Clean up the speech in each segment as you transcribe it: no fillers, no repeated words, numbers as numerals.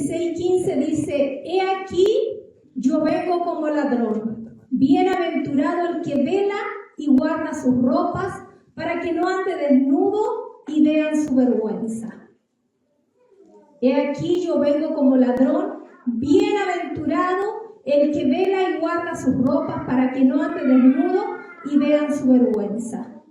16:15 dice: He aquí, yo vengo como ladrón. Bienaventurado el que vela y guarda sus ropas, para que no ande desnudo y vean su vergüenza. He aquí, yo vengo como ladrón. Bienaventurado el que vela y guarda sus ropas, para que no ande desnudo y vean su vergüenza.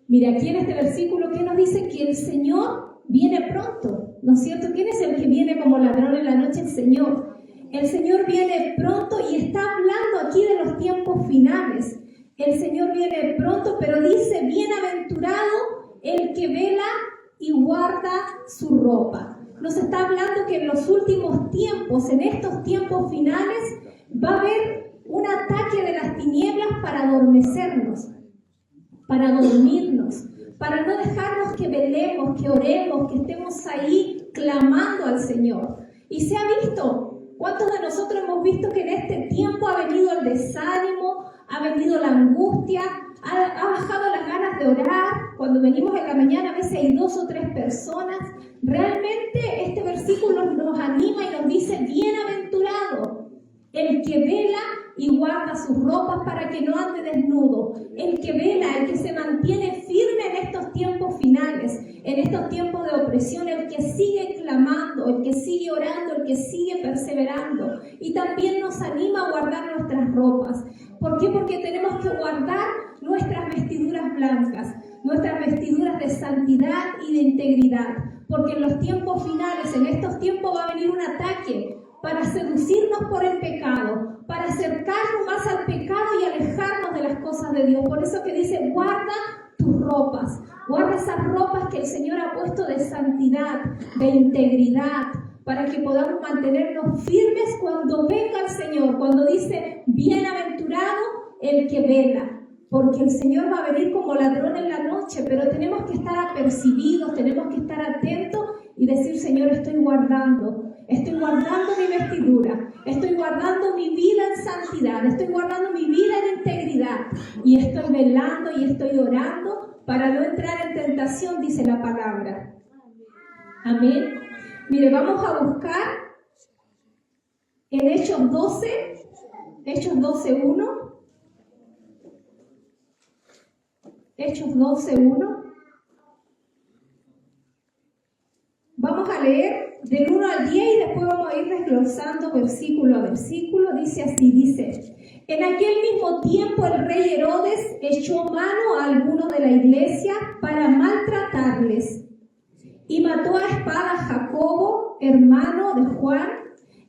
Mira, aquí en este versículo, ¿qué nos dice? Que el Señor viene pronto, ¿no es cierto? ¿Quién es el que viene como ladrón en la noche? El Señor. El Señor viene pronto y está hablando aquí de los tiempos finales. El Señor viene pronto, pero dice: bienaventurado el que vela y guarda su ropa. Nos está hablando que en los últimos tiempos, en estos tiempos finales, va a haber un ataque de las tinieblas para adormecernos, para dormirnos, para no dejarnos que velemos, que oremos, que estemos ahí clamando al Señor. Y se ha visto, ¿cuántos de nosotros hemos visto que en este tiempo ha venido el desánimo, ha venido la angustia, ha bajado las ganas de orar? Cuando venimos en la mañana a veces hay 2 o 3 personas. Realmente este versículo nos anima y nos dice: bienaventurado el que vela y guarda sus ropas para que no ande desnudo, el que vela, el que se mantiene firme en estos tiempos finales, en estos tiempos de opresión, el que sigue clamando, el que sigue orando, el que sigue perseverando. Y también nos anima a guardar nuestras ropas. ¿Por qué? Porque tenemos que guardar nuestras vestiduras blancas, nuestras vestiduras de santidad y de integridad, porque en los tiempos finales, en estos tiempos va a venir un ataque para seducirnos por el pecado, para acercarnos más al pecado y alejarnos de las cosas de Dios. Por eso que dice: guarda tus ropas, guarda esas ropas que el Señor ha puesto de santidad, de integridad, para que podamos mantenernos firmes cuando venga el Señor, cuando dice: bienaventurado el que vela. Porque el Señor va a venir como ladrón en la noche, pero tenemos que estar apercibidos, tenemos que estar atentos y decir: Señor, estoy guardando mi vestidura, estoy guardando mi vida en santidad, estoy guardando mi vida en integridad, y estoy velando y estoy orando para no entrar en tentación, dice la palabra. Amén. Mire, vamos a buscar en Hechos 12:1. Hechos 12:1. Vamos a leer del 1 al 10 y después vamos a ir desglosando versículo a versículo. Dice así, dice: en aquel mismo tiempo el rey Herodes echó mano a algunos de la iglesia para maltratarles y mató a espada a Jacobo, hermano de Juan,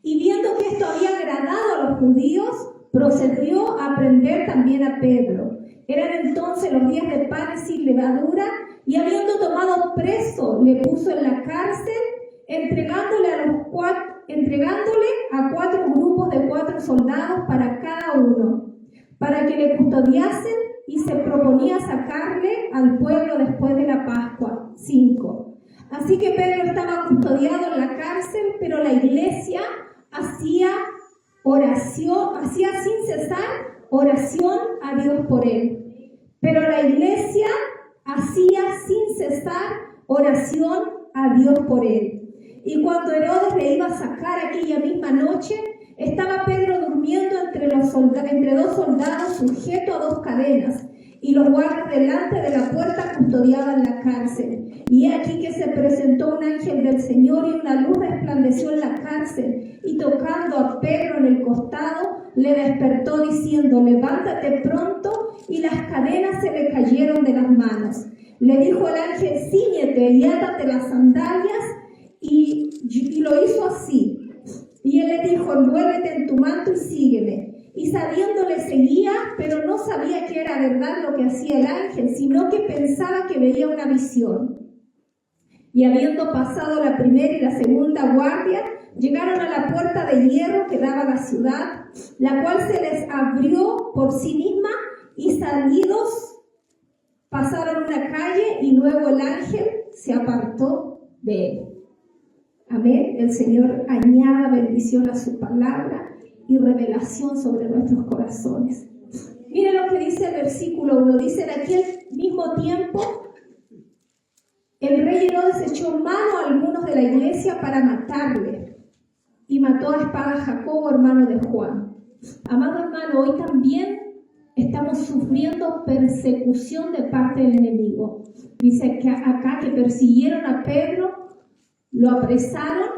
y viendo que esto había agradado a los judíos, procedió a prender también a Pedro. Eran entonces los días de panes sin levadura, y habiendo tomado preso, le puso en la cárcel, entregándole a 4 grupos de 4 soldados para cada uno, para que le custodiasen, y se proponía sacarle al pueblo después de la Pascua. 5. Así que Pedro estaba custodiado en la cárcel, pero la iglesia hacía sin cesar oración a Dios por él. Pero la iglesia hacía sin cesar oración a Dios por él. Y cuando Herodes le iba a sacar aquella misma noche, estaba Pedro durmiendo entre 2 soldados, sujeto a 2 cadenas, y los guardas delante de la puerta custodiaban la cárcel. Y he aquí que se presentó un ángel del Señor, y una luz resplandeció en la cárcel, y tocando a Pedro en el costado, le despertó diciendo: levántate pronto, y las cadenas se le cayeron de las manos. Le dijo el ángel: cíñete y átate las sandalias, y lo hizo así. Y él le dijo: envuélvete en tu manto y sígueme. Y sabiendo le seguía, pero no sabía que era verdad lo que hacía el ángel, sino que pensaba que veía una visión. Y habiendo pasado la primera y la segunda guardia, llegaron a la puerta de hierro que daba a la ciudad, la cual se les abrió por sí misma, y salidos pasaron una calle, y luego el ángel se apartó de él. Amén. El Señor añada bendición a su palabra y revelación sobre nuestros corazones. Miren lo que dice el versículo 1. Dice: en aquel mismo tiempo el rey Herodes echó mano a algunos de la iglesia para matarle. y mató a espada a Jacobo, hermano de Juan. Amado hermano, hoy también estamos sufriendo persecución de parte del enemigo. Dice que acá que persiguieron a Pedro, lo apresaron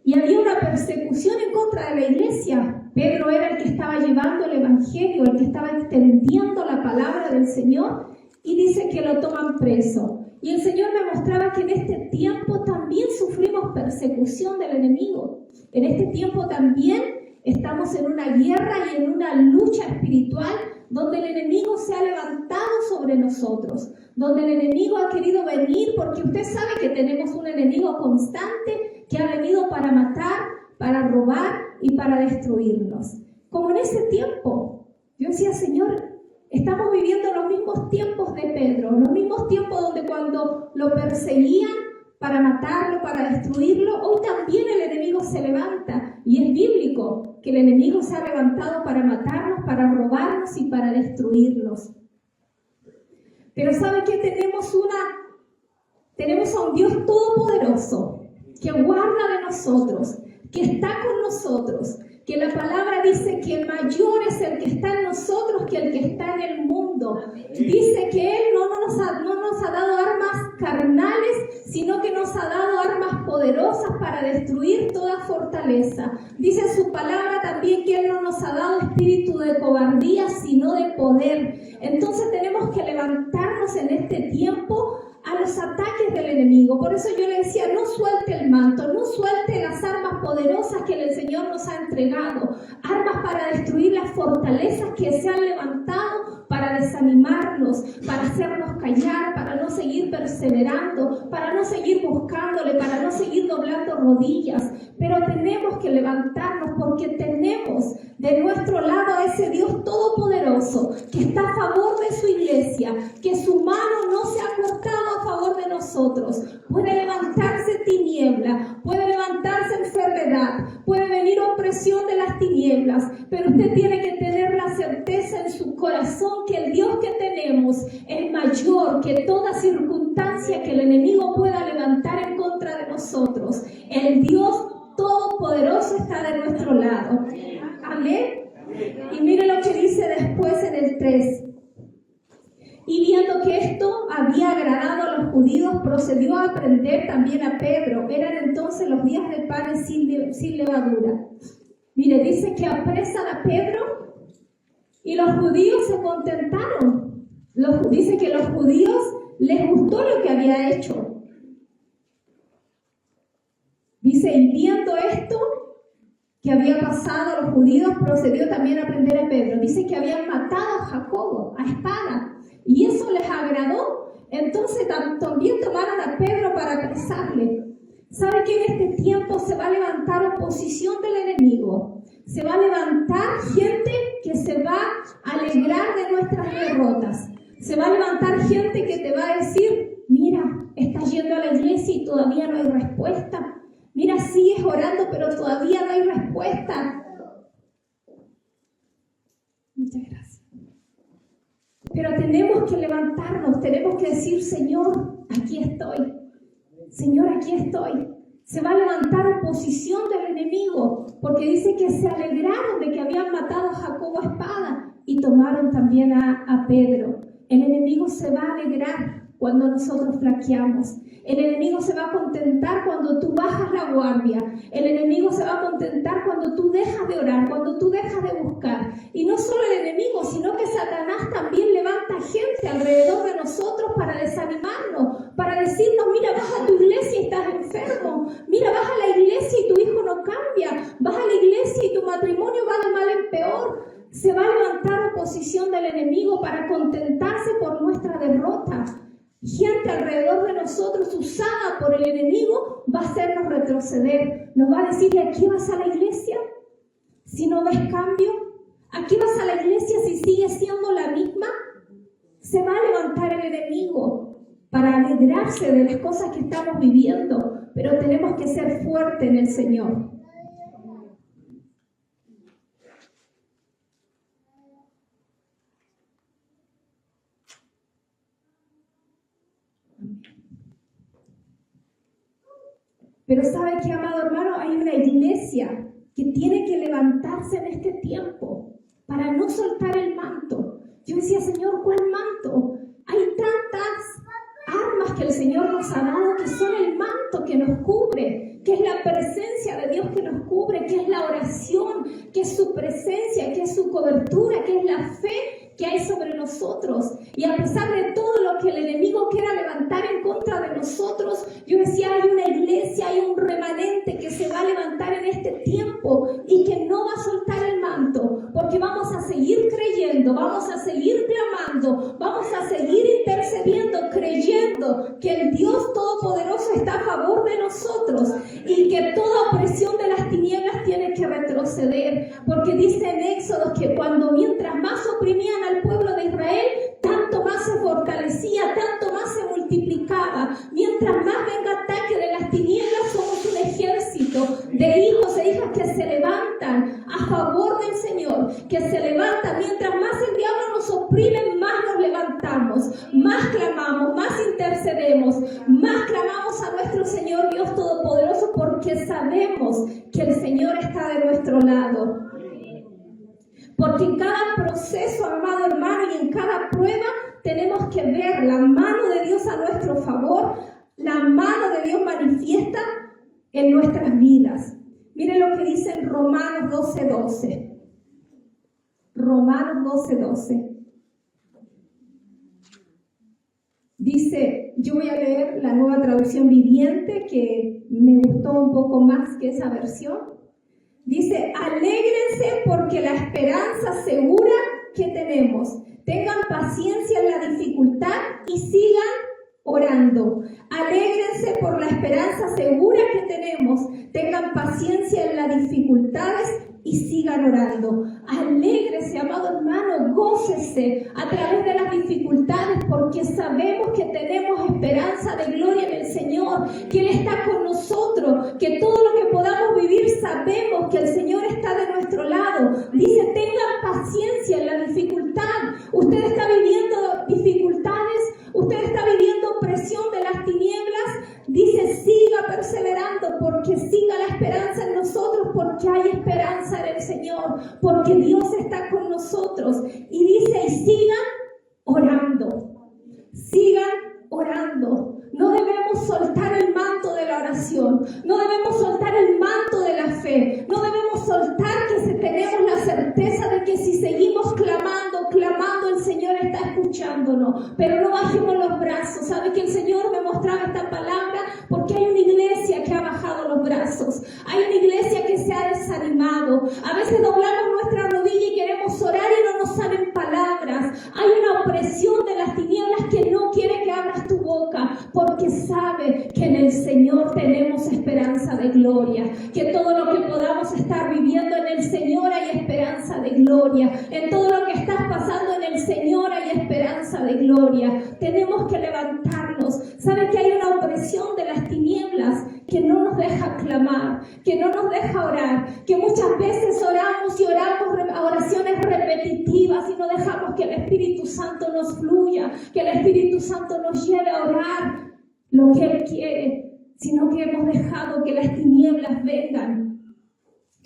y había una persecución en contra de la iglesia. Pedro era el que estaba llevando el evangelio, el que estaba extendiendo la palabra del Señor, y dice que lo toman preso. Y el Señor me mostraba que en este tiempo también sufrimos persecución del enemigo. En este tiempo también estamos en una guerra y en una lucha espiritual donde el enemigo se ha levantado sobre nosotros, donde el enemigo ha querido venir, porque usted sabe que tenemos un enemigo constante que ha venido para matar, para robar y para destruirnos. Como en ese tiempo, yo decía, Señor, estamos viviendo los mismos tiempos de Pedro, los mismos tiempos donde cuando lo perseguían para matarlo, para destruirlo, hoy también el enemigo se levanta. Y es bíblico que el enemigo se ha levantado para matarnos, para robarnos y para destruirnos. Pero ¿sabe qué? Tenemos a un Dios todopoderoso que guarda de nosotros, que está con nosotros, que la palabra dice que mayor es el que está en nosotros que el que está en el mundo. Dice que Él no nos ha dado armas carnales, sino que nos ha dado armas poderosas para destruir toda fortaleza. Dice su palabra también que Él no nos ha dado espíritu de cobardía, sino de poder. Entonces tenemos que levantarnos en este tiempo a los ataques del enemigo. Por eso yo le decía, no suelte el manto, no suelte las armas poderosas que el Señor nos ha entregado, armas para destruir las fortalezas que se han levantado, para desanimarnos, para hacernos callar, para no seguir perseverando, para no seguir buscándole, para no seguir doblando rodillas. Pero tenemos que levantarnos porque tenemos de nuestro lado a ese Dios todopoderoso que está a favor de su iglesia, que su mano no se ha cortado a favor de nosotros. Puede levantarse tiniebla, puede levantarse enfermedad, puede venir opresión de las tinieblas, pero usted tiene que tener la certeza en su corazón que el Dios que tenemos es mayor que toda circunstancia que el enemigo pueda levantar en contra de nosotros. El Dios todopoderoso está de nuestro lado. Amén. Y mire lo que dice después en el 3. Y viendo que esto había agradado a los judíos, procedió a prender también a Pedro. Eran entonces los días de panes sin levadura. Mire, dice que apresan a Pedro y los judíos se contentaron. Dice que a los judíos les gustó lo que había hecho. Dice, y viendo esto que había pasado a los judíos, procedió también a prender a Pedro. Dice que habían matado a Jacobo a espada. Y eso les agradó. Entonces también tomaron a Pedro para apresarle. ¿Sabe que en este tiempo se va a levantar oposición del enemigo? Se va a levantar gente que se va a alegrar de nuestras derrotas. Se va a levantar gente que te va a decir, mira, estás yendo a la iglesia y todavía no hay respuesta. Mira, sigues orando, pero todavía no hay respuesta. Muchas gracias. Pero tenemos que levantarnos, tenemos que decir, Señor, aquí estoy. Señor, aquí estoy. Se va a levantar oposición del enemigo, porque dice que se alegraron de que habían matado a Jacobo a espada y tomaron también a Pedro. El enemigo se va a alegrar cuando nosotros flaqueamos. El enemigo se va a contentar cuando tú bajas la guardia. El enemigo se va a contentar cuando tú dejas de orar, cuando tú dejas de buscar. Y no solo el enemigo, sino que Satanás también levanta gente alrededor de nosotros para desanimarnos, para decirnos, mira, vas a tu iglesia y estás enfermo. Mira, vas a la iglesia y tu hijo no cambia. Vas a la iglesia y tu matrimonio va de mal en peor. Se va a levantar oposición del enemigo para contentarse por nuestra derrota. Gente alrededor de nosotros usada por el enemigo va a hacernos retroceder. Nos va a decir, ¿a qué vas a la iglesia si no ves cambio? ¿A qué vas a la iglesia si sigues siendo la misma? Se va a levantar el enemigo para alegrarse de las cosas que estamos viviendo, pero tenemos que ser fuertes en el Señor. Pero ¿sabe qué, amado hermano? Hay una iglesia iglesia que tiene que levantarse en este tiempo para no soltar el manto. Yo decía, Señor, ¿cuál manto? Hay tantas armas que el Señor nos ha dado, que son el manto que nos cubre, que es la presencia de Dios que nos cubre, que es la oración, que es su presencia, que es su cobertura, que es la fe que hay sobre nosotros. Y a pesar de todo lo que el enemigo quiera levantar en contra de nosotros, yo decía, hay una iglesia, hay un remanente que se va a levantar en este tiempo y que no va a soltar el manto, porque vamos a seguir creyendo, vamos a seguir clamando, vamos a seguir intercediendo, creyendo que el Dios Todopoderoso está a favor de nosotros y que toda opresión de las tinieblas tiene que retroceder, porque dice en Éxodo que mientras más oprimían al pueblo de Israel, tanto más se fortalecía, tanto más se multiplicaba. Mientras más venga ataque de las tinieblas, somos un ejército de hijos e hijas que se levantan a favor del Señor, que se levantan. Mientras más el diablo nos oprime, más nos levantamos, más clamamos, más intercedemos, más clamamos a nuestro Señor Dios Todopoderoso, porque sabemos que el Señor está de nuestro lado. Porque en cada proceso, amado hermano, y en cada prueba, tenemos que ver la mano de Dios a nuestro favor, la mano de Dios manifiesta en nuestras vidas. Miren lo que dice en Romanos 12:12. Romanos 12:12. Dice, yo voy a leer la Nueva Traducción Viviente, que me gustó un poco más que esa versión. Dice, alégrense porque la esperanza segura que tenemos. Tengan paciencia en la dificultad y sigan orando. Alégrense por la esperanza segura que tenemos. Tengan paciencia en las dificultades y sigan orando. Alégrese, amado hermano, gócese a través de las dificultades, porque sabemos que tenemos esperanza de gloria en el Señor, que Él está con nosotros, que todo lo que podamos vivir sabemos que el Señor está de nuestro lado. Dice, tengan paciencia en la dificultad. Usted está viviendo dificultades, usted está viviendo presión de las tinieblas. Dice, siga perseverando, porque siga la esperanza en nosotros, porque hay esperanza en el Señor, porque Dios está con nosotros. Y dice, y sigan orando, sigan orando. No debemos soltar el manto de la oración, no debemos soltar el manto de la fe, no debemos soltar que tenemos la certeza de que si seguimos clamando, el Señor está escuchándonos, pero no bajemos los brazos. ¿Sabe que el Señor me mostraba esta palabra? Porque hay una iglesia que ha bajado los brazos, hay una iglesia que se ha desanimado. A veces doblamos nuestra rodilla y queremos orar y no nos salen palabras. Hay una opresión de las tinieblas que no quiere que abras tu boca, porque sabe que en el Señor tenemos esperanza de gloria, que todo lo que podamos estar viviendo en el Señor hay esperanza de gloria, en todo lo que estás pasando en el Señor hay esperanza de gloria. Tenemos que levantarnos. ¿Sabe que hay una opresión de las tinieblas que no nos deja clamar, que no nos deja orar, que muchas veces oramos y oramos oraciones repetitivas y no dejamos que el Espíritu Santo nos fluya, que el Espíritu Santo nos lleve a orar lo que Él quiere, sino que hemos dejado que las tinieblas vengan?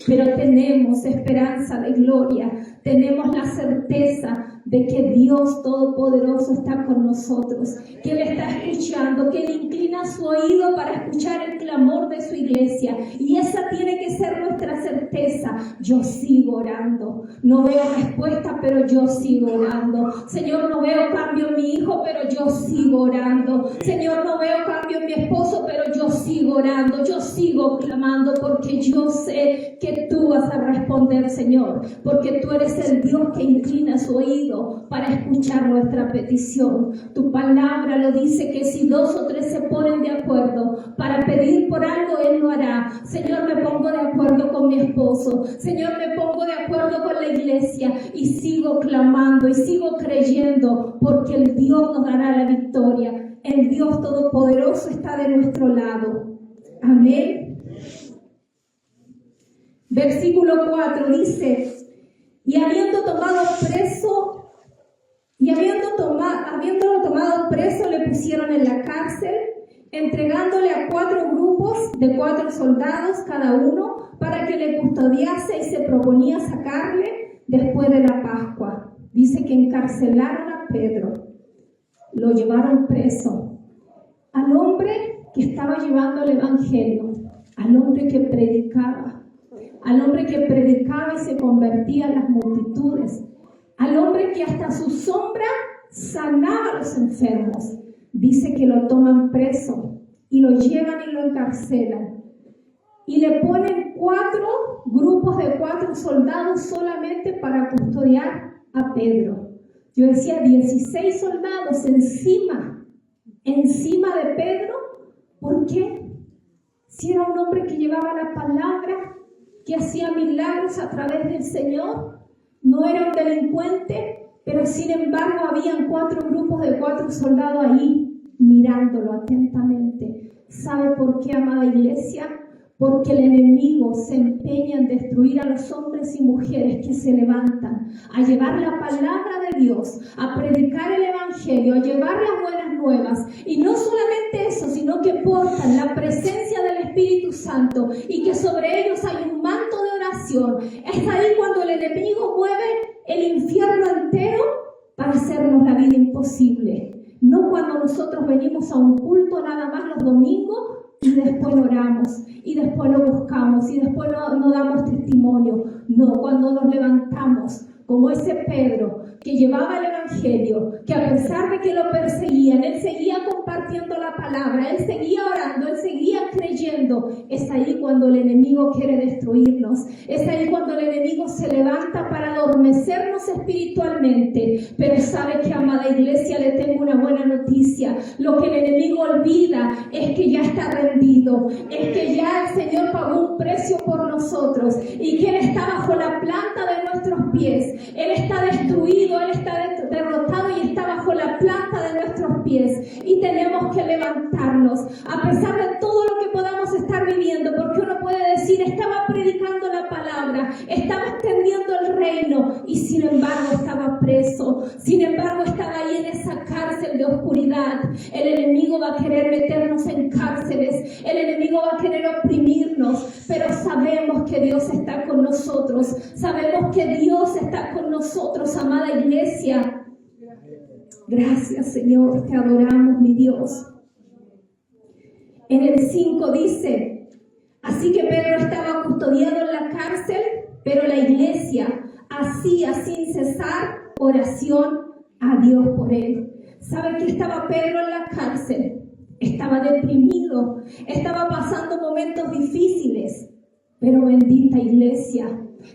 Pero tenemos esperanza de gloria, tenemos la certeza de que Dios Todopoderoso está con nosotros, que Él está escuchando, que Él inclina su oído para escuchar el clamor de su iglesia. Y esa tiene que ser nuestra certeza. Yo sigo orando. No veo respuesta, pero yo sigo orando. Señor, no veo cambio en mi hijo, pero yo sigo orando. Señor, no veo cambio en mi esposo, pero yo sigo orando. Yo sigo clamando, porque yo sé que tú vas a responder, Señor, porque tú eres el Dios que inclina su oído para escuchar nuestra petición. Tu palabra lo dice, que si 2 o 3 se ponen de acuerdo para pedir por algo, Él lo hará. Señor, me pongo de acuerdo con mi esposo. Señor, me pongo de acuerdo con la iglesia y sigo clamando y sigo creyendo, porque el Dios nos dará la victoria. El Dios Todopoderoso está de nuestro lado. Amén. Versículo 4 dice, habiéndolo tomado preso, le pusieron en la cárcel, entregándole a 4 grupos de 4 soldados cada uno, para para que le custodiase y se proponía sacarle después de la Pascua. Dice que encarcelaron a Pedro, lo llevaron preso. Al hombre que estaba llevando el evangelio, al hombre que predicaba y se convertía en las multitudes, al hombre que hasta su sombra sanaba a los enfermos. Dice que lo toman preso y lo llevan y lo encarcelan. Y le ponen 4 grupos de 4 soldados solamente para custodiar a Pedro. Yo decía 16 soldados encima de Pedro. ¿Por qué? Si era un hombre que llevaba la palabra, que hacía milagros a través del Señor, no era un delincuente, pero sin embargo habían 4 grupos de 4 soldados ahí mirándolo atentamente. ¿Sabe por qué, amada iglesia? Porque el enemigo se empeña en destruir a los hombres y mujeres que se levantan a llevar la palabra de Dios, a predicar el evangelio, a llevar las buenas nuevas. Y no solamente eso, sino que portan la presencia del Espíritu Santo y que sobre ellos hay un manto de oración. Es ahí cuando el enemigo mueve el infierno entero para hacernos la vida imposible. No cuando nosotros venimos a un culto nada más los domingos y después lo oramos, y después lo buscamos, y después no damos testimonio. No, cuando nos levantamos, como ese Pedro que llevaba el evangelio, que a pesar de que lo perseguían, él seguía compartiendo la palabra, él seguía orando, él seguía creyendo. Es ahí cuando el enemigo quiere destruirnos, es ahí cuando el enemigo se levanta para adormecernos espiritualmente. Pero sabe que, amada iglesia, le tengo una buena noticia. Lo que el enemigo olvida es que ya está rendido, es que ya el Señor pagó un precio por nosotros y que Él está bajo la planta de nuestros pies. Él está destruido, Él está derrotado y está bajo la planta de nuestros pies. Y tenemos que levantarnos a pesar de todo lo que podamos estar viviendo, porque uno puede decir: estaba predicando la palabra, estaba extendiendo el reino, y sin embargo estaba preso, sin embargo estaba ahí en esa cárcel de oscuridad. El enemigo va a querer meternos en cárceles, el enemigo va a querer oprimirnos, pero sabemos que Dios está con nosotros, sabemos que Dios está con nosotros, amada iglesia. Gracias, Señor, te adoramos, mi Dios. En el 5 dice: así que Pedro estaba custodiado en la cárcel, pero la iglesia hacía sin cesar oración a Dios por él. ¿Sabe que estaba Pedro en la cárcel? Estaba deprimido, estaba pasando momentos difíciles, pero bendita iglesia,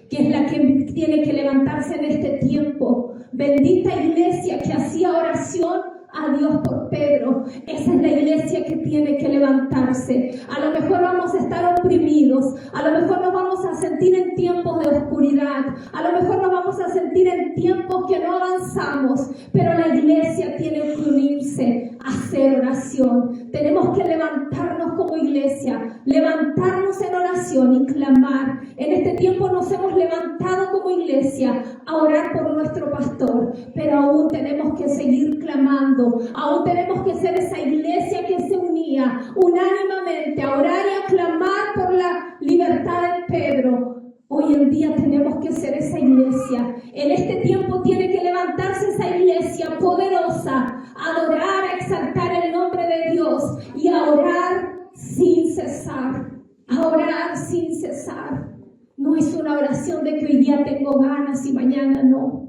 que es la que tiene que levantarse en este tiempo. Bendita iglesia que hacía oración a Dios por Pedro. Esa es la iglesia que tiene que levantarse. A lo mejor vamos a estar oprimidos, a lo mejor nos vamos a sentir en tiempos de oscuridad, a lo mejor nos vamos a sentir en tiempos que no avanzamos, pero la iglesia tiene que unirse a hacer oración. Tenemos que levantarnos como iglesia, levantarnos en oración y clamar. En este tiempo nos hemos levantado como iglesia a orar por nuestro pastor, pero aún tenemos que seguir clamando. Aún tenemos que ser esa iglesia que se unía unánimemente a orar y a clamar por la libertad de Pedro. Hoy en día tenemos que ser esa iglesia. En este tiempo tiene que levantarse esa iglesia poderosa, a adorar, a exaltar el nombre de Dios y a orar sin cesar. A orar sin cesar. No es una oración de que hoy día tengo ganas y mañana no.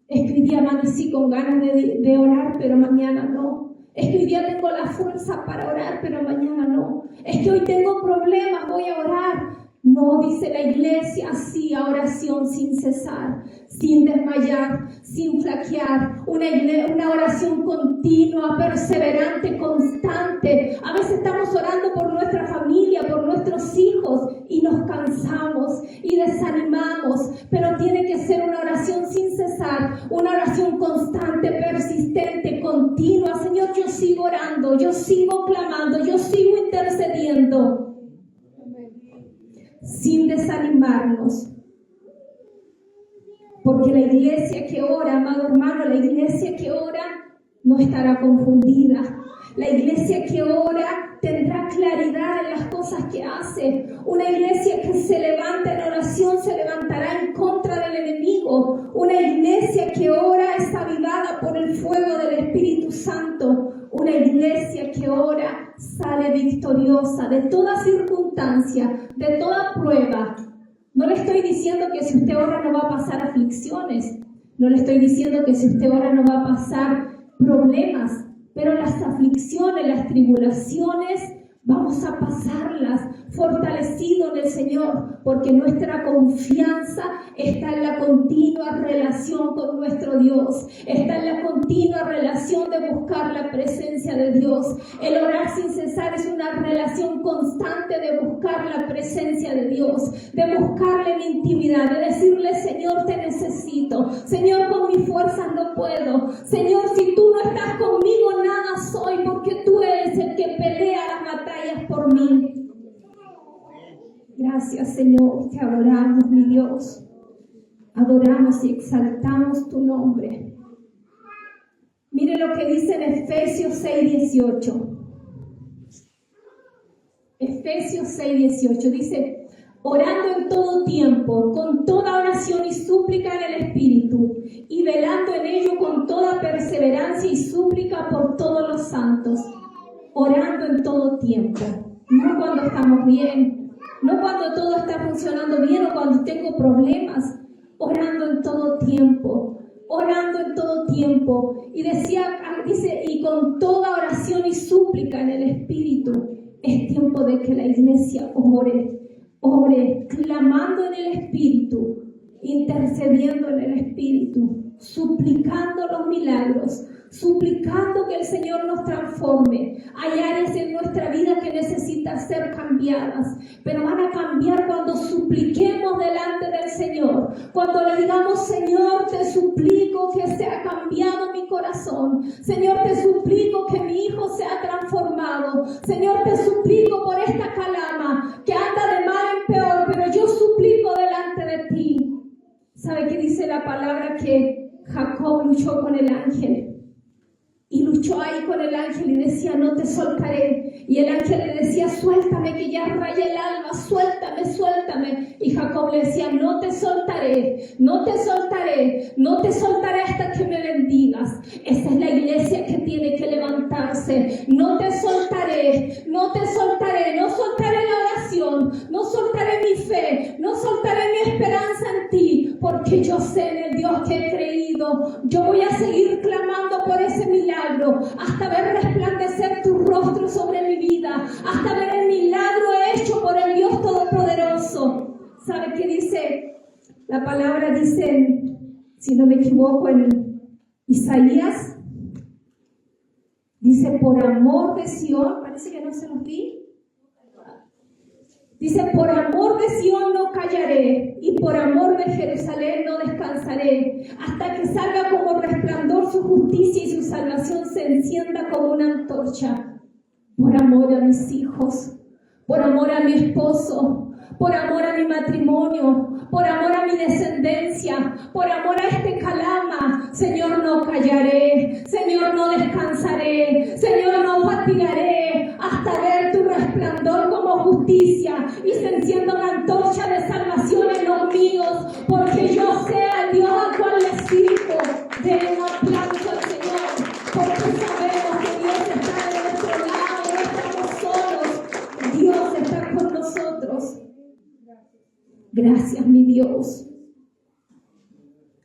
Es que hoy día amanecí con ganas de orar, pero mañana no. Es que hoy día tengo la fuerza para orar, pero mañana no. Es que hoy tengo problemas, voy a orar. No, dice la iglesia, sí, a oración sin cesar, sin desmayar, sin flaquear. Una oración continua, perseverante, constante. A veces estamos orando por nuestra familia, por nuestros hijos, y nos cansamos y desanimamos. Pero tiene que ser una oración sin cesar, una oración constante, persistente, continua. Señor, yo sigo orando, yo sigo clamando, yo sigo intercediendo, sin desanimarnos. Porque la iglesia que ora, amado hermano, la iglesia que ora no estará confundida. La iglesia que ora tendrá claridad en las cosas que hace. Una iglesia que se levanta en oración se levantará en contra del enemigo. Una iglesia que ora es avivada por el fuego del Espíritu Santo. Una iglesia que ora sale victoriosa de toda circunstancia, de toda prueba. No le estoy diciendo que si usted ora no va a pasar aflicciones. No le estoy diciendo que si usted ora no va a pasar problemas. Pero las aflicciones, las tribulaciones, vamos a pasarlas fortalecidos en el Señor, porque nuestra confianza está en la continua relación con nuestro Dios, está en la continua relación de buscar la presencia de Dios. El orar sin cesar es una relación constante de buscar la presencia de Dios, de buscarle en intimidad, de decirle: Señor, te necesito, Señor, con mis fuerzas no puedo, Señor, si tú no estás conmigo nada soy, porque tú eres el que pelea las batallas por mí. Gracias, Señor, te adoramos, mi Dios. Adoramos y exaltamos tu nombre. Mire lo que dice en Efesios 6:18. Efesios 6:18 dice: orando en todo tiempo, con toda oración y súplica en el Espíritu, y velando en ello con toda perseverancia y súplica por todos los santos. Orando en todo tiempo, no cuando estamos bien, no cuando todo está funcionando bien o cuando tengo problemas. Orando en todo tiempo, orando en todo tiempo. Y dice, y con toda oración y súplica en el Espíritu. Es tiempo de que la iglesia ore, clamando en el Espíritu, intercediendo en el Espíritu, suplicando los milagros, suplicando que el Señor nos transforme. Hay áreas en nuestra vida que necesitan ser cambiadas, pero van a cambiar cuando supliquemos delante del Señor, cuando le digamos: Señor, te suplico que sea cambiado mi corazón, Señor, te suplico que mi hijo sea transformado, Señor, te suplico por esta calama que anda de mal en peor, pero yo suplico delante de ti. ¿Sabe qué dice la palabra? Que Jacob luchó con el ángel. Y luchó ahí con el ángel y decía: no te soltaré. Y el ángel le decía: suéltame, que ya raya el alma, suéltame, suéltame. Y Jacob le decía: no te soltaré, no te soltaré, no te soltaré hasta que me bendigas. Esa es la iglesia que tiene que levantarse. No te soltaré, no te soltaré, no soltaré la oración, no soltaré mi fe, no soltaré mi esperanza en ti, porque yo sé en el Dios que he creído. Yo voy a seguir clamando por ese milagro hasta ver resplandecer tu rostro sobre mi vida, hasta ver el milagro hecho por el Dios Todopoderoso. ¿Sabe qué dice? La palabra dice, si no me equivoco, en Isaías, dice: por amor de Sión, parece que no se los di. Dice: por amor de Sión no callaré, y por amor de Jerusalén no descansaré, hasta que salga como resplandor su justicia y su salvación se encienda como una antorcha. Por amor a mis hijos, por amor a mi esposo, por amor a mi matrimonio, por amor a mi descendencia, por amor a este calama, Señor, no callaré, Señor, no descansaré, Señor, no fatigaré, hasta ver tu resplandor como justicia y se encienda una antorcha de salvación en los míos, porque yo sé al Dios al cual le sirvo. Den un aplauso al Señor, porque sabemos que Dios está de nuestro lado, no estamos solos, Dios está con nosotros. Gracias, mi Dios.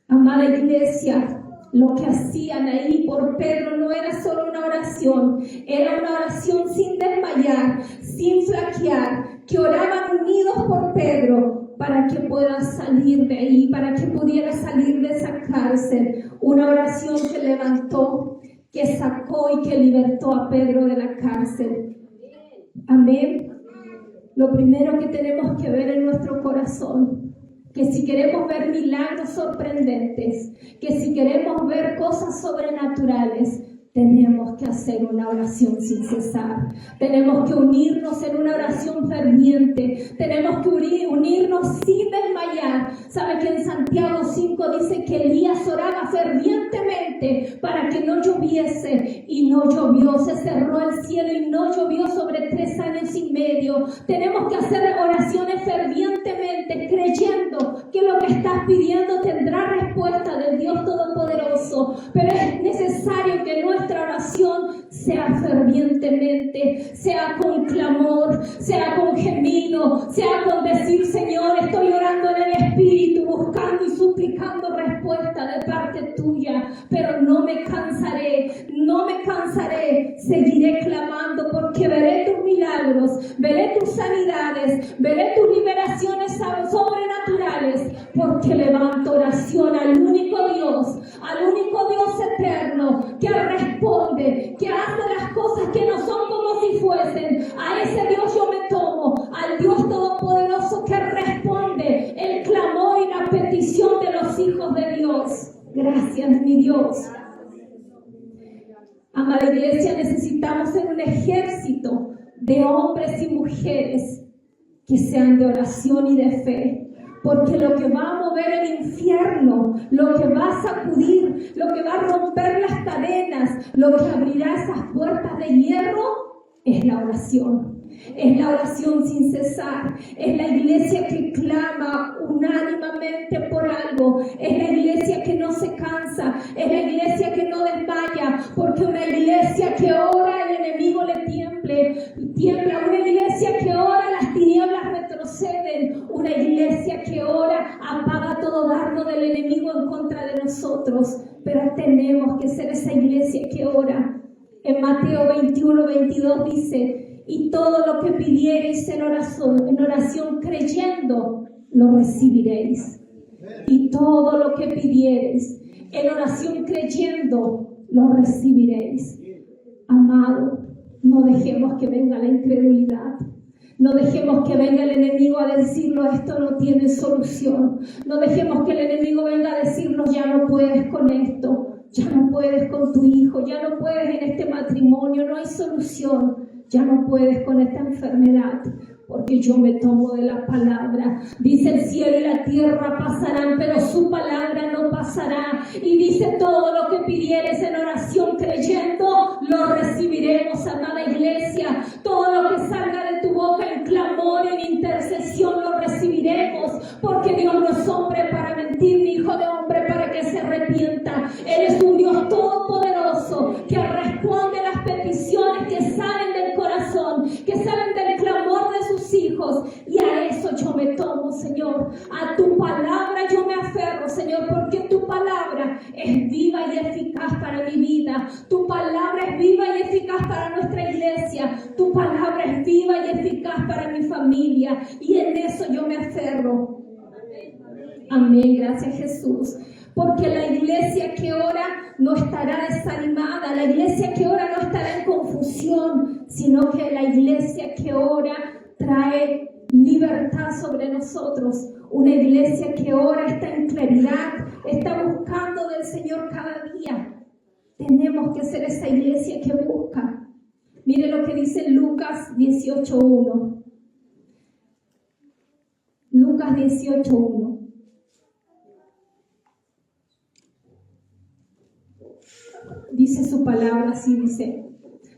Amada iglesia, lo que hacían ahí por Pedro no era solo una oración, era una oración sin desmayar, sin flaquear, que oraban unidos por Pedro para que pueda salir de ahí, para que pudiera salir de esa cárcel. Una oración que levantó, que sacó y que libertó a Pedro de la cárcel. Amén. Lo primero que tenemos que ver en nuestro corazón, que si queremos ver milagros sorprendentes, que si queremos ver cosas sobrenaturales, tenemos que hacer una oración sin cesar. Tenemos que unirnos en una oración ferviente. Tenemos que unirnos sin desmayar. ¿Sabe que en Santiago 5 dice que Elías oraba fervientemente fuerte para que no lloviese, y no llovió. Se cerró el cielo y no llovió sobre 3 años y medio. Tenemos que hacer oraciones fervientemente, creyendo que lo que estás pidiendo tendrá respuesta del Dios Todopoderoso. Pero es necesario que nuestra oración sea fervientemente, sea con clamor, sea con gemido, sea con decir: Señor, estoy orando en el Espíritu, buscando y suplicando respuesta de parte tuya, pero no me cansaré, seguiré clamando, porque veré tus milagros, veré tus sanidades, veré tus liberaciones sobrenaturales, porque levanto oración al único Dios eterno, que responde, que hace las cosas que no son como si fuesen. A ese Dios yo me tomo, al Dios Todopoderoso que responde el clamor y la petición de los hijos de Dios. Gracias, mi Dios. Amada iglesia, necesitamos ser un ejército de hombres y mujeres que sean de oración y de fe. Porque lo que va a mover el infierno, lo que va a sacudir, lo que va a romper las cadenas, lo que abrirá esas puertas de hierro, es la oración. Es la oración sin cesar. Es la iglesia que clama unánimemente por algo. Es la iglesia que no se cansa. Es la iglesia que no desmaya. Porque una iglesia que ora, el enemigo le tiembla. Una iglesia que ora, las tinieblas retroceden. Una iglesia que ora, apaga todo dardo del enemigo en contra de nosotros. Pero tenemos que ser esa iglesia que ora. En Mateo 21:22 dice: y todo lo que pidiereis en oración creyendo, lo recibiréis. Y todo lo que pidiereis en oración creyendo, lo recibiréis. Amado, no dejemos que venga la incredulidad. No dejemos que venga el enemigo a decirnos: esto no tiene solución. No dejemos que el enemigo venga a decirnos: ya no puedes con esto, ya no puedes con tu hijo, ya no puedes en este matrimonio, no hay solución. Ya no puedes con esta enfermedad, porque yo me tomo de la palabra. Dice: el cielo y la tierra pasarán, pero su palabra no pasará. Y dice: todo lo que pidieres en oración creyendo, lo recibiremos, amada iglesia. Todo lo que salga de tu boca en clamor, en intercesión, lo recibiremos, porque Dios no es hombre para mentir, ni hijo de hombre para que se arrepienta. Él es un Dios todopoderoso que responde las peticiones que salen del corazón, que salen del clamor de sus hijos. Y a eso yo me tomo, Señor. A tu palabra yo me aferro, Señor, porque tu palabra es viva y eficaz para mi vida. Tu palabra es viva y eficaz para nuestra iglesia. Tu palabra es viva y eficaz para mi familia. Y en eso yo me aferro. Amén. Gracias, Jesús. Porque la iglesia que ora no estará desanimada, la iglesia que ora no estará en confusión, sino que la iglesia que ora trae libertad sobre nosotros. Una iglesia que ora está en claridad, está buscando del Señor cada día. Tenemos que ser esa iglesia que busca. Mire lo que dice Lucas 18:1. Lucas 18:1. Dice su palabra así, dice: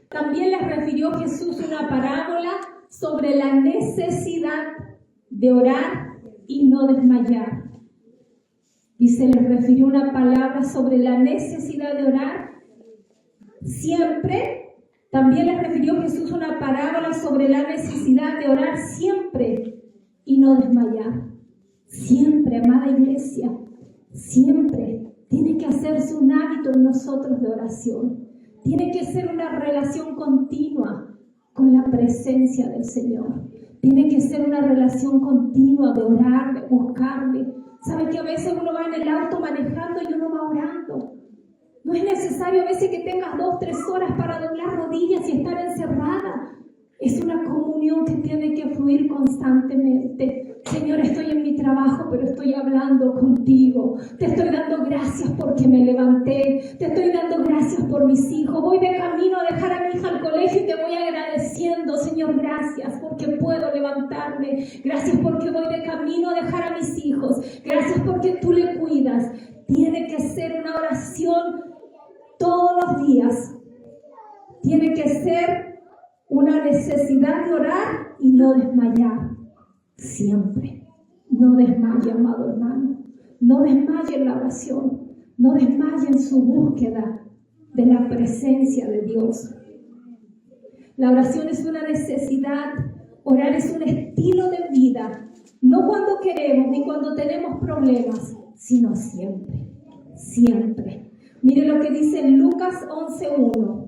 también les refirió Jesús una parábola sobre la necesidad de orar y no desmayar. Dice, les refirió una palabra sobre la necesidad de orar siempre. También les refirió Jesús una parábola sobre la necesidad de orar siempre y no desmayar. Siempre, amada iglesia, siempre. Tiene que hacerse un hábito en nosotros de oración. Tiene que ser una relación continua con la presencia del Señor. Tiene que ser una relación continua de orar, de buscarle. ¿Sabe que a veces uno va en el auto manejando y uno va orando? No es necesario a veces que tengas 2-3 horas para doblar rodillas y estar encerrada. Es una comunión que tiene que fluir constantemente. Señor, estoy en mi trabajo, pero estoy hablando contigo. Te estoy dando gracias porque me levanté. Te estoy dando gracias por mis hijos. Voy de camino a dejar a mi hija al colegio y te voy agradeciendo, Señor, gracias porque puedo levantarme. Gracias porque voy de camino a dejar a mis hijos. Gracias porque tú le cuidas. Tiene que ser una oración todos los días. Tiene que ser una necesidad de orar y no desmayar. Siempre. No desmaye, amado hermano. No desmaye en la oración. No desmaye en su búsqueda de la presencia de Dios. La oración es una necesidad. Orar es un estilo de vida. No cuando queremos ni cuando tenemos problemas, sino siempre. Siempre. Mire lo que dice Lucas 11:1.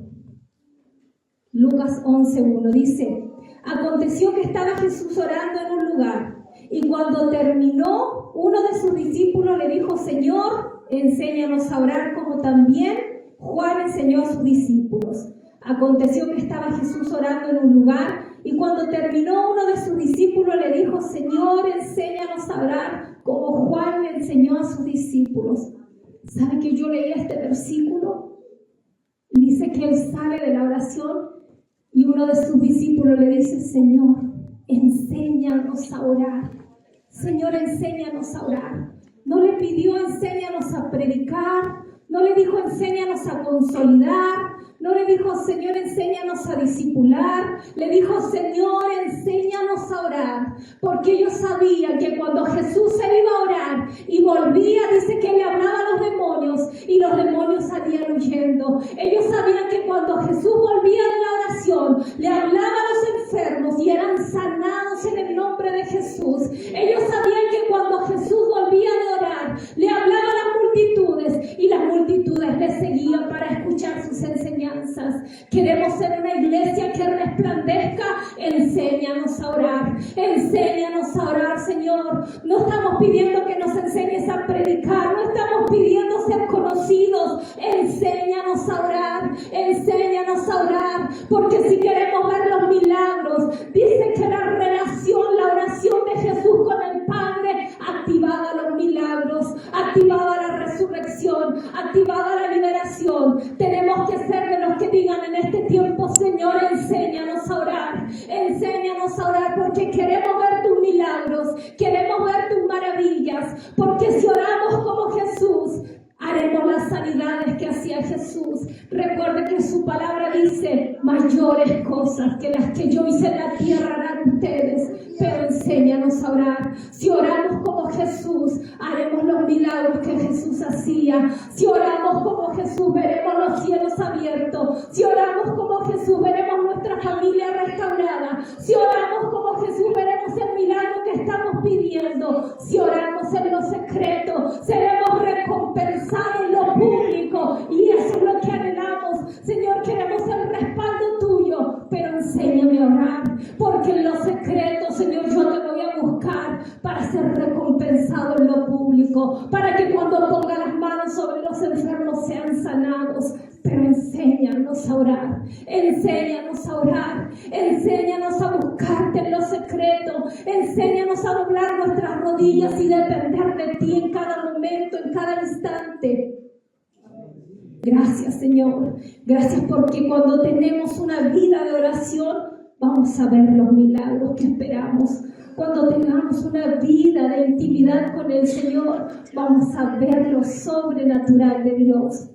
Lucas 11:1 dice: aconteció que estaba Jesús orando en un lugar, y cuando terminó, uno de sus discípulos le dijo: Señor, enséñanos a orar como también Juan enseñó a sus discípulos. Aconteció que estaba Jesús orando en un lugar, y cuando terminó, uno de sus discípulos le dijo: Señor, enséñanos a orar como Juan le enseñó a sus discípulos. ¿Sabe que yo leía este versículo? Y dice que él sale de la oración y uno de sus discípulos le dice: Señor, enséñanos a orar. Señor, enséñanos a orar. No le pidió: enséñanos a predicar. No le dijo: enséñanos a consolidar. No le dijo: Señor, enséñanos a discipular. Le dijo: Señor, enséñanos a orar. Porque ellos sabían que cuando Jesús se iba a orar y volvía, dice que le hablaba a los demonios y los demonios salían huyendo. Ellos sabían que cuando Jesús volvía de la oración, le hablaba a los enfermos y eran sanados en el nombre de Jesús. Ellos sabían que cuando Jesús volvía de orar, le hablaba a las multitudes y las multitudes le seguían para escuchar sus enseñanzas. Queremos ser una iglesia que resplandezca. Enséñanos a orar. Enséñanos a orar, Señor. No estamos pidiendo que nos enseñes a predicar. No estamos pidiendo ser conocidos. Enséñanos a orar. Enséñanos a orar. Porque si queremos ver los milagros, dice que la relación, la oración de Jesús con el Padre activaba los milagros, activaba la resurrección, activaba la liberación. Tenemos que ser de los que digan en este tiempo: Señor, enséñanos a orar. Enséñanos a orar porque queremos ver tus milagros, queremos ver tus maravillas. Porque si oramos como Jesús, haremos las sanidades que hacía Jesús. Recuerde que su palabra dice: mayores cosas que las que yo hice en la tierra harán ustedes. Pero enséñanos a orar. Si oramos como Jesús, haremos los milagros que Jesús hacía. Si oramos como Jesús, veremos los cielos abiertos. Si oramos como Jesús, veremos nuestra familia restaurada. Si oramos como Jesús, veremos el milagro que estamos pidiendo. Si oramos en lo secreto, seremos recompensados en lo público. Y eso es lo que anhelamos. Señor, queremos el respaldo tuyo, pero enséñame a orar. Porque en lo secreto, Señor, yo te voy a buscar para ser recompensado en lo público. Para que cuando ponga las manos sobre los enfermos sean sanados. Pero enséñanos a orar. Enséñanos a orar. Enséñanos a buscarte en lo secreto. Enséñanos a doblar nuestras rodillas y depender de ti en cada momento, en cada instante. Gracias, Señor. Gracias porque cuando tenemos una vida de oración, vamos a ver los milagros que esperamos. Cuando tengamos una vida de intimidad con el Señor, vamos a ver lo sobrenatural de Dios.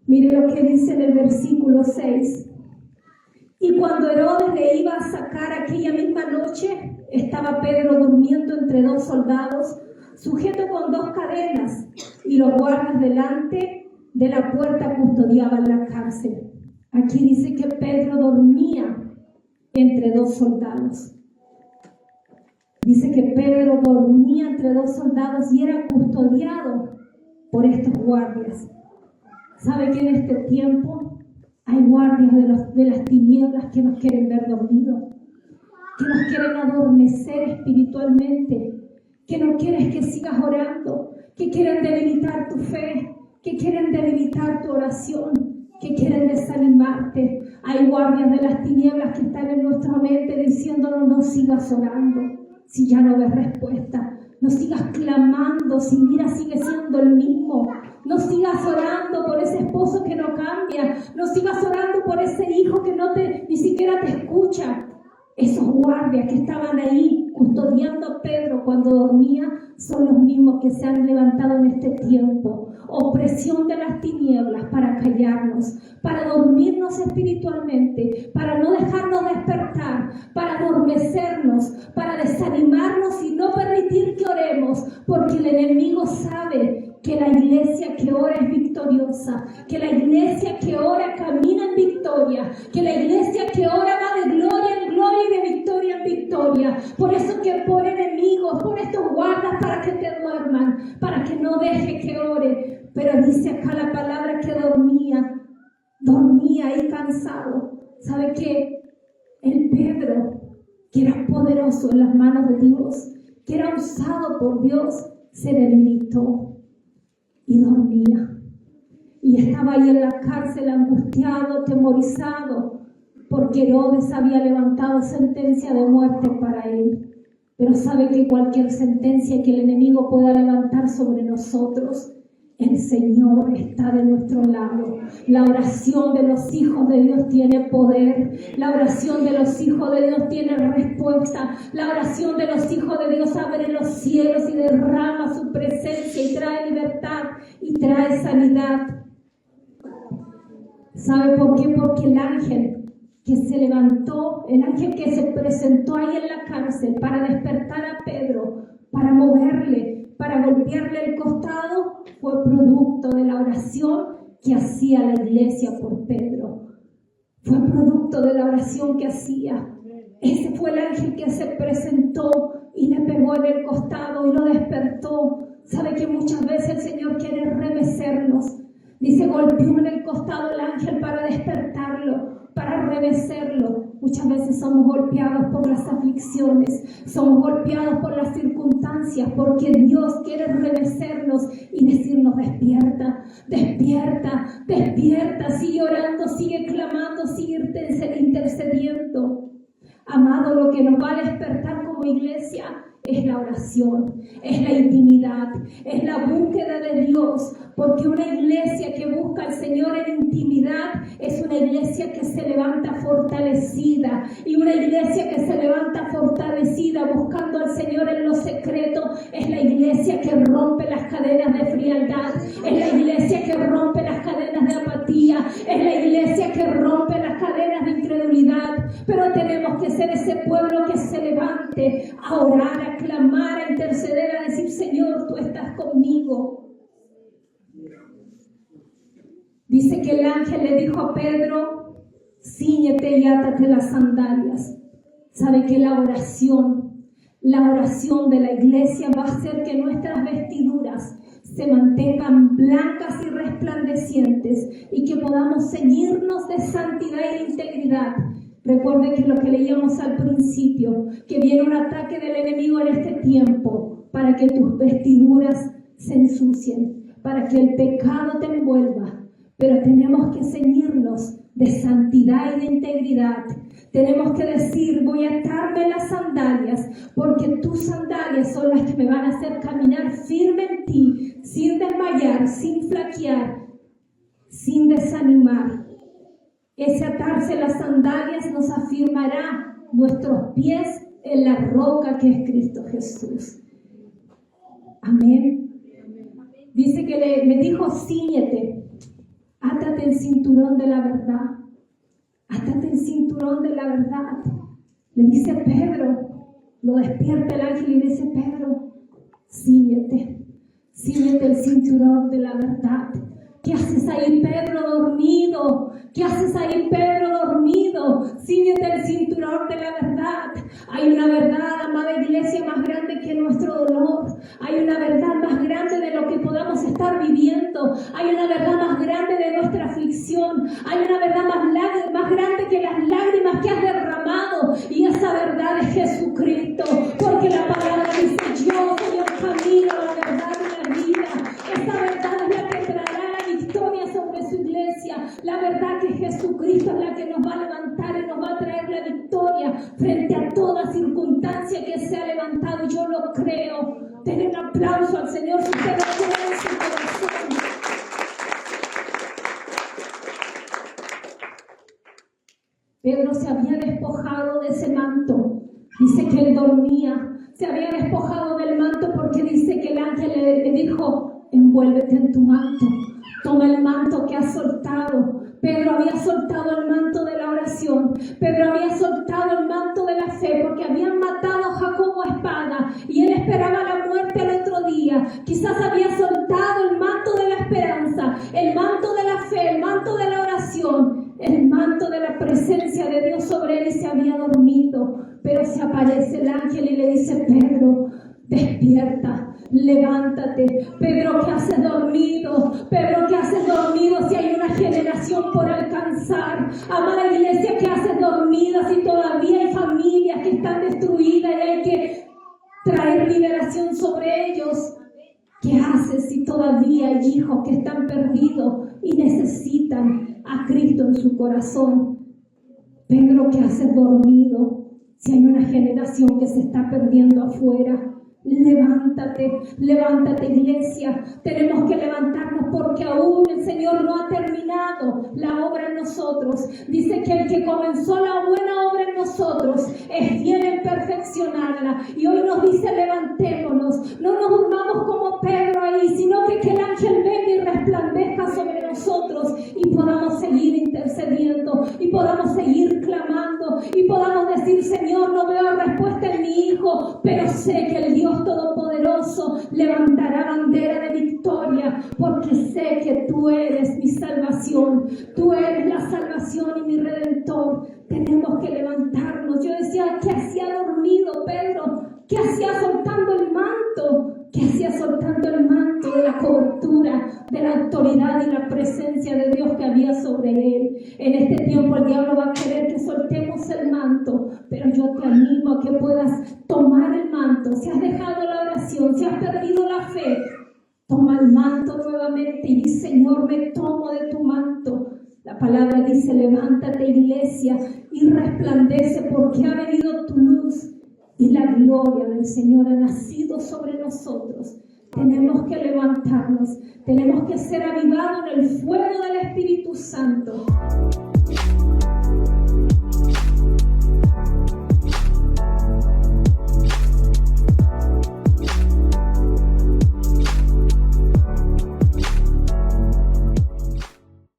Mire lo que dice en el versículo 6. Y cuando Herodes le iba a sacar aquella misma noche, estaba Pedro durmiendo entre dos soldados, sujeto con dos cadenas, y los guardas delante de la puerta custodiaban la cárcel. Aquí dice que Pedro dormía entre dos soldados. Dice que Pedro dormía entre dos soldados y era custodiado por estos guardias. ¿Sabe que en este tiempo hay guardias de las tinieblas que nos quieren ver dormidos? Que nos quieren adormecer espiritualmente, que no quieren que sigas orando, que quieren debilitar tu fe, que quieren debilitar tu oración, que quieren desanimarte. Hay guardias de las tinieblas que están en nuestra mente diciéndonos: no sigas orando si ya no ves respuesta. No sigas clamando si mira sigue siendo el mismo. No sigas orando por ese esposo que no cambia. No sigas orando por ese hijo que ni siquiera te escucha. Esos guardias que estaban ahí custodiando a Pedro cuando dormía son los mismos que se han levantado en este tiempo. Opresión de las tinieblas para callarnos, para dormirnos espiritualmente, para no dejarnos despertar, para adormecernos, para desanimarnos y no permitir que oremos, porque el enemigo sabe que la iglesia que ora es victoriosa, que la iglesia que ora camina en victoria, que la iglesia que ora va de gloria en gloria y de victoria en victoria. Por eso que por enemigos, por estos guardas para que te duerman, para que no deje que ore. Pero dice acá la palabra que dormía ahí cansado. ¿Sabe qué? El Pedro, que era poderoso en las manos de Dios, que era usado por Dios, se debilitó y dormía. Y estaba ahí en la cárcel angustiado, atemorizado, porque Herodes había levantado sentencia de muerte para él. Pero sabe que cualquier sentencia que el enemigo pueda levantar sobre nosotros, el Señor está de nuestro lado. La oración de los hijos de Dios tiene poder. La oración de los hijos de Dios tiene respuesta. La oración de los hijos de Dios abre los cielos y derrama su presencia y trae libertad y trae sanidad. ¿Sabe por qué? Porque el ángel que se levantó, el ángel que se presentó ahí en la cárcel para despertar a Pedro, para moverle, para golpearle el costado, fue producto de la oración que hacía la iglesia por Pedro. Fue producto de la oración que hacía. Ese fue el ángel que se presentó y le pegó en el costado y lo despertó. ¿Sabe que muchas veces el Señor quiere remecernos? Dice, golpeó en el costado el ángel para despertarlo, para remecerlo. Muchas veces somos golpeados por las aflicciones, somos golpeados por las circunstancias, porque Dios quiere remecernos y decirnos, despierta, despierta, despierta, sigue orando, sigue clamando, sigue intercediendo. Amado, lo que nos va a despertar como iglesia es la oración, es la intimidad, es la búsqueda de Dios, porque una iglesia que busca al Señor en intimidad es una iglesia que se levanta fortalecida, y una iglesia que se levanta fortalecida buscando al Señor en lo secreto es la iglesia que rompe las cadenas de frialdad, es la iglesia que rompe las cadenas de apatía, es la iglesia que rompe las cadenas de incredulidad. Pero tenemos que ser ese pueblo que se levante a orar, a clamar, a interceder, a decir, Señor, tú estás conmigo. Dice que el ángel le dijo a Pedro, cíñete y átate las sandalias. Sabe que la oración de la iglesia va a hacer que nuestras vestiduras se mantengan blancas y resplandecientes y que podamos ceñirnos de santidad y de integridad. Recuerde que lo que leíamos al principio, que viene un ataque del enemigo en este tiempo para que tus vestiduras se ensucien, para que el pecado te envuelva. Pero tenemos que ceñirnos de santidad y de integridad. Tenemos que decir, voy a atarme las sandalias, porque tus sandalias son las que me van a hacer caminar firme en ti, sin desmayar, sin flaquear, sin desanimar. Ese atarse las sandalias nos afirmará nuestros pies en la roca que es Cristo Jesús. Amén. Dice que le dijo, cíñete, átate el cinturón de la verdad. Átate el cinturón de la verdad. Le dice Pedro, lo despierta el ángel y dice, Pedro, cíñete el cinturón de la verdad. ¿Qué haces ahí, Pedro, dormido? ¿Qué haces ahí, Pedro, dormido? Cíñete el cinturón de la verdad. Hay una verdad, amada iglesia, más grande que nuestro dolor. Hay una verdad más grande de lo que podamos estar viviendo. Hay una verdad más grande de nuestra aflicción. Hay una verdad más grande que las lágrimas que has derramado. Y esa verdad es Jesucristo. Porque la palabra dice, yo soy el camino, la verdad y la vida. Esa verdad es la que traerá la victoria sobre su iglesia. La verdad que Jesucristo es la que nos va a levantar y nos va a traer la victoria frente a toda circunstancia que se ha levantado. Yo lo creo. Denle un aplauso al Señor si usted lo cree en su corazón. Pedro se había despojado despojado de ese manto. Dice que él dormía, se había despojado del manto porque dice que el ángel le dijo: envuélvete en tu manto, toma el manto que has soltado. Pedro había soltado el manto de la oración, Pedro había soltado el manto de la fe, porque habían matado a Jacobo a espada y él esperaba la muerte al otro día. Quizás había soltado el manto de la esperanza, el manto de la fe, el manto de la oración, el manto de la presencia de Dios sobre él, y se había dormido. Pero se aparece el ángel y le dice: Pedro, despierta, levántate. Pedro, ¿qué haces dormido? Pedro, ¿qué haces dormido si hay una generación por alcanzar? Amada iglesia, ¿qué haces dormida si todavía hay familias que están destruidas y hay que traer liberación sobre ellos? ¿Qué haces si todavía hay hijos que están perdidos y necesitan a Cristo en su corazón? Pedro, ¿qué haces dormido si hay una generación que se está perdiendo afuera? Levántate, levántate, iglesia. Tenemos que levantarnos porque aún el Señor no ha terminado la obra en nosotros. Dice que el que comenzó la buena obra en nosotros es fiel en perfeccionarla. Y hoy nos dice: levantémonos, no nos durmamos como Pedro ahí, sino que el ángel venga y resplandezca sobre nosotros y podamos seguir intercediendo y podamos seguir clamando y podamos decir: Señor, no veo respuesta en mi hijo, pero sé que el Dios Todopoderoso levantará bandera de victoria, porque sé que tú eres mi salvación, tú eres la salvación y mi redentor. Tenemos que levantarnos. Yo decía: ¿qué hacía dormido Pedro? ¿Qué hacía soltando el manto? ¿Qué hacía soltando el manto de la cobertura, de la autoridad y la presencia de Dios que había sobre él? En este tiempo el diablo va a querer que soltemos el manto, pero yo te animo a que puedas tomar el manto. Si has dejado la oración, si has perdido la fe, toma el manto nuevamente y di: Señor, me tomo de tu manto. La palabra dice: levántate, iglesia, y resplandece, porque ha venido tu luz y la gloria del Señor ha nacido sobre nosotros. Tenemos que levantarnos, tenemos que ser avivados en el fuego del Espíritu Santo.